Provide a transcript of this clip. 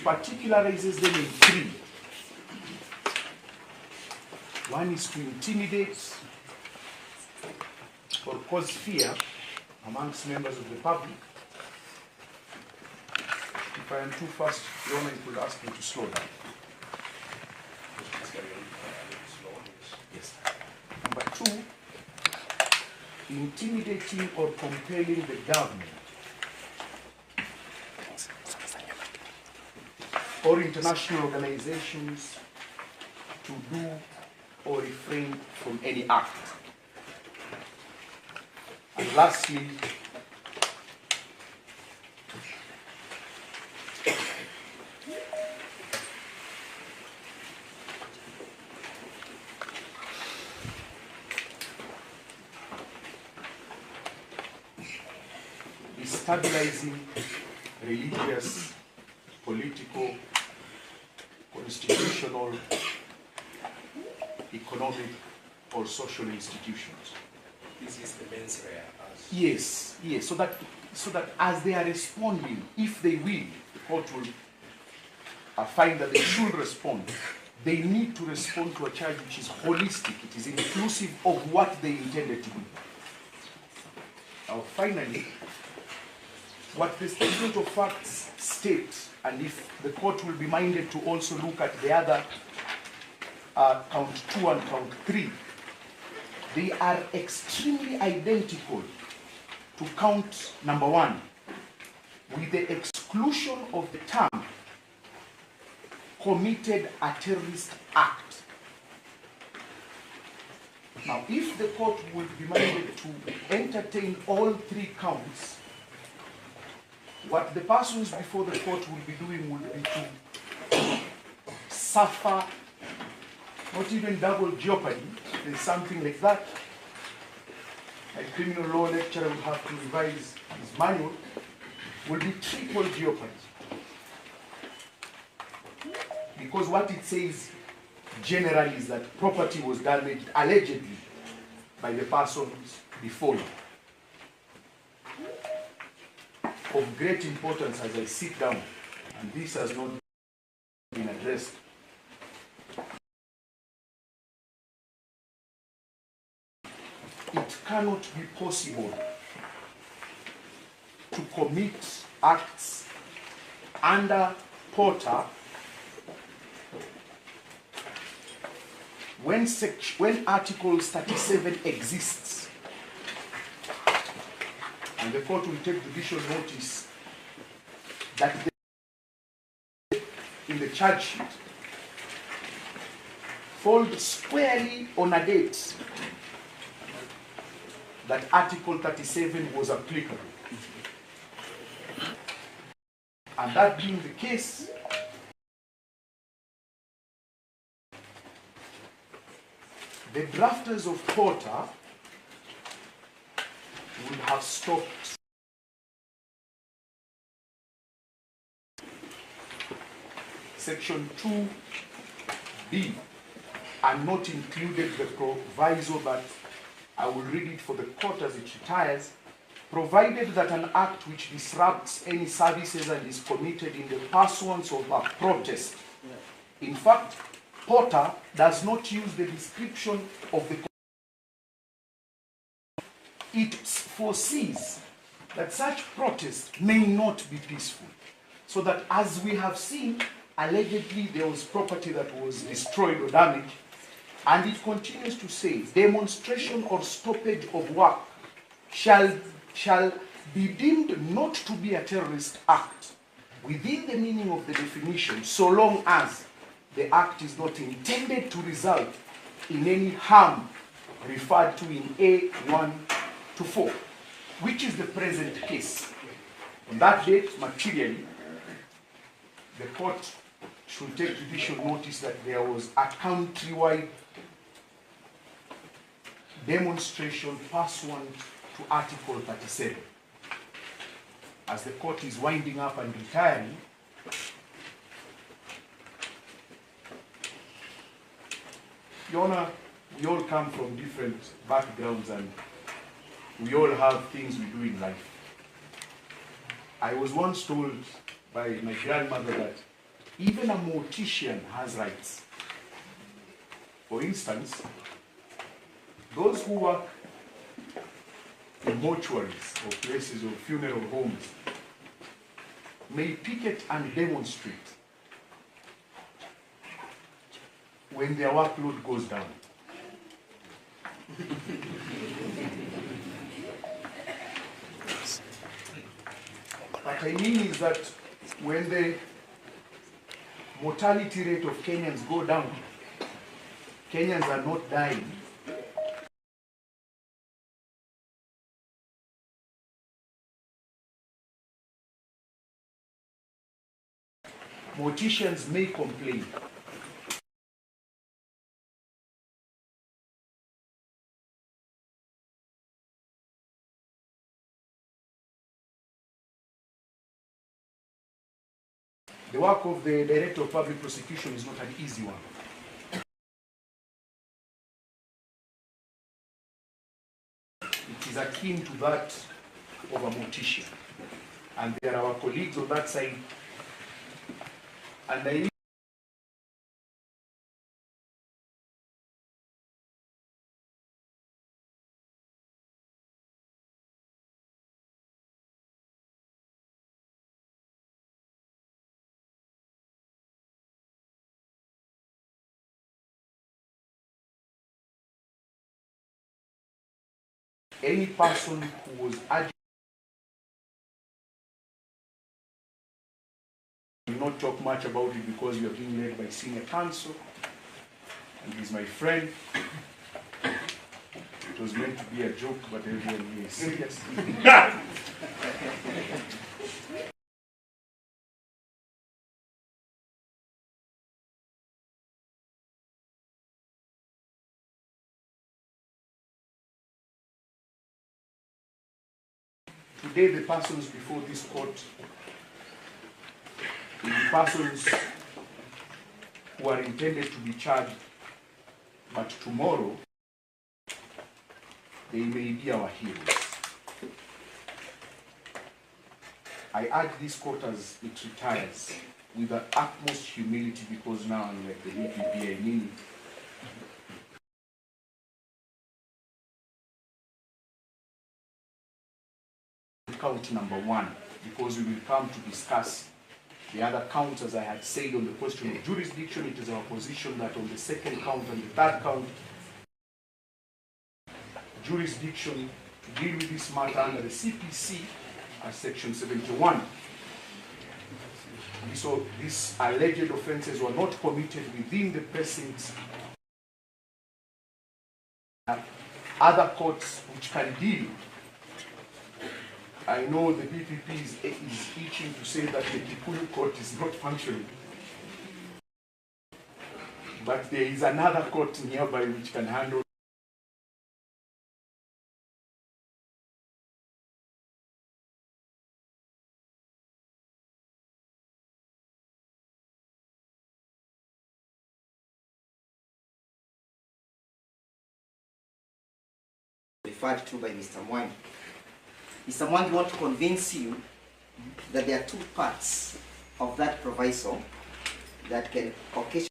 particularizes them in three. One is to intimidate or cause fear amongst members of the public. If I am too fast, Your Honor, you could ask me to slow down. Yes. Number two, intimidating or compelling the government or international organizations to do or refrain from any act. And lastly, destabilizing religious, political, constitutional, economic, or social institutions. This is the mens rea. Yes, yes. So that as they are responding, if they will, the court will find that they should respond. They need to respond to a charge which is holistic. It is inclusive of what they intended to do. Now, finally, what the statement of facts states, and if the court will be minded to also look at the other count 2 and count 3, they are extremely identical to count number 1, with the exclusion of the term committed a terrorist act. Now, if the court would be minded to entertain all 3 counts, what the persons before the court will be doing would be to suffer not even double jeopardy, there's something like that. A criminal law lecturer will have to revise his manual, will be triple jeopardy. Because what it says generally is that property was damaged allegedly by the persons before you. Of great importance as I sit down, and this has not been addressed, it cannot be possible to commit acts under Porter when Article 37 exists. And the court will take judicial notice that in the charge sheet fold squarely on a date that Article 37 was applicable. And that being the case, the drafters of Porter would have stopped Section 2B and not included the proviso that I will read it for the court as it retires, provided that an act which disrupts any services and is committed in the pursuance of a protest. In fact, Porter does not use the description of the. It foresees that such protest may not be peaceful. So that as we have seen, allegedly there was property that was destroyed or damaged, and it continues to say, demonstration or stoppage of work shall be deemed not to be a terrorist act within the meaning of the definition, so long as the act is not intended to result in any harm referred to in A1 to 4, which is the present case. On that date, materially, the court should take judicial notice that there was a countrywide demonstration pursuant to Article 37. As the court is winding up and retiring, Your Honor, we all come from different backgrounds and we all have things we do in life. I was once told by my grandmother that even a mortician has rights. For instance, those who work in mortuaries or places or funeral homes may picket and demonstrate when their workload goes down. What I mean is that when the mortality rate of Kenyans go down, Kenyans are not dying. Morticians may complain. The work of the Director of Public Prosecution is not an easy one. It is akin to that of a mortician. And there are our colleagues on that side. And I any person who was urged will not talk much about it because we are being led by senior counsel and he's my friend. It was meant to be a joke, but everyone here is serious. Today, the persons before this court will be persons who are intended to be charged, but tomorrow they may be our heroes. I urge this court as it retires with the utmost humility, because now I'm like the EPP, I mean it. Count number 1, because we will come to discuss the other counts. As I had said on the question of jurisdiction, it is our position that on the second count and the third count, jurisdiction to deal with this matter under the CPC as section 71. So these alleged offences were not committed within the precincts. Other courts which can deal. I know the DPP is itching to say that the Kikuyu court is not functioning. But there is another court nearby which can handle. Referred to by Mr. Mwangi. Mr. Mwangi wants to convince you that there are two parts of that proviso that can occasionally